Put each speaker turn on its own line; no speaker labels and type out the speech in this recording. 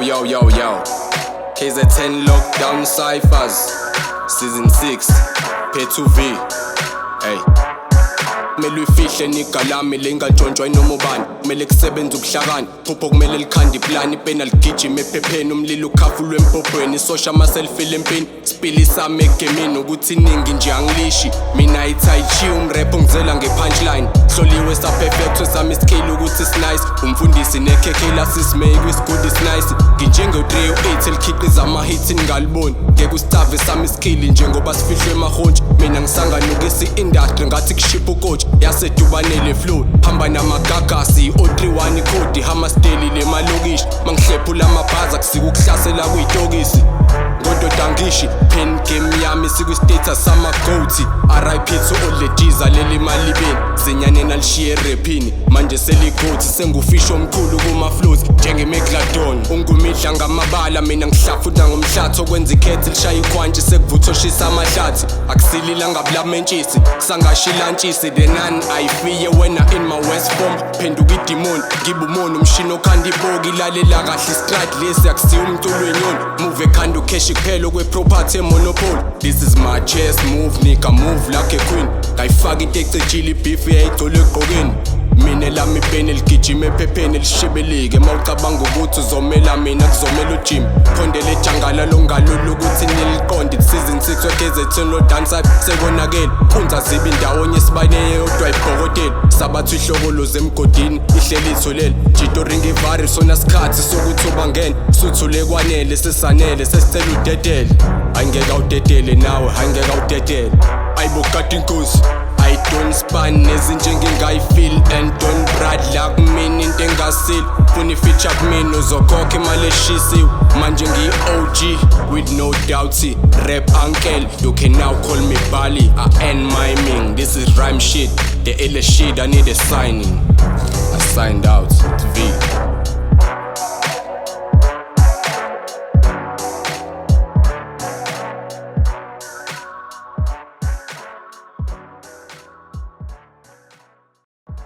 Yo. KZ10 Lockdown Cyphers Season 6 P2V. Hey, kumele uyifihle nigga lami lingatshontshwa inoma ubani. Kumele kusebenze ukuhlakani, phupho kumele likhande iplani. Ipena ligijima ephepheni, umlilo ukhafulwe empopweni. Isosha ama-selfie empini, sipili sami egemini. Ukuthi iningi nje angilishi, mina i-tai chi umrap ongizela nge-punchline. Hloliwe sa-perfect sami skill ukuthi sinice. Umfundisi nekhekhela sismake kwisigudi sinice. Nginjengo-308 elikhiqiza ama-hits ningaliboni. Ngeke usitave sami skill njengoba sifihlwe emahontshi. Mina ngisanganukisa i-industry ngathi kushipha ukochi. Yasedubanele flow, hamba namagagasi o-31 code. Hama steli le malokishi, mangihlephula amabhaza kusika ukuhlasela kuyitokisi. Ngondoda ngishi, pen game yami sikwi-status sama-goatee. RIP to all lejiza leli malibeni. Zenyane nalishiye eraphini, manje seligoti. Sengufisho omkhulu kuma-flows, njenge-Megalodon. Ungumidla ngamabala, mina ngihlafuda ngomhlathi. Okwenza ikhethi lishaya ikhwantshi, sekuvuthoshisa amahlathi. Akusilila ngabulamentshisi, sangashilantshisi. The none ayifiye wena in my west form. Phenduka idimoni, ngibumoni umshini okhanda iboki. Lalela kahle istride lesi, akusiyo umculo wenyoni. Move ekhanda ukheshi kuphela kwe-property monopoly. This is my chess move, nigga move like a queen. Ngayifaka into ecejile ibeef yayigcwele egqokeni. Mina lami ipeni ligijima ephepheni lishibelike. Mawucabanga ukuthi uzomela mina kuzomela ujim. Khondele ejangala longalula ukuthi niliqonde. Season 6 we-KZ10 Lockdown Cyphers sekonakele. Phunza zibe indawonye sibane yodwa ibhokotela. Sabathi ihlokoloze emgodini ihleli itholele. Jito ringa ivari sona sikhathi sokuthi ubangene. Suthule kwanele sesanele sesicela udedele. Ayingeke awudedele nawe, ayingeke awudedele. Ayibokade inkosi, I don't span nezinjengengayifeel and don't brad like mina into engasile. Funa i-feature kumina uzokhokha imali eshisiwe. Manje ngiyi-OG with no doubt. Rap uncle, you can now call me Bali. I end miming, this is rhyme shit. The illest shit, I need a signing. I signed out to V.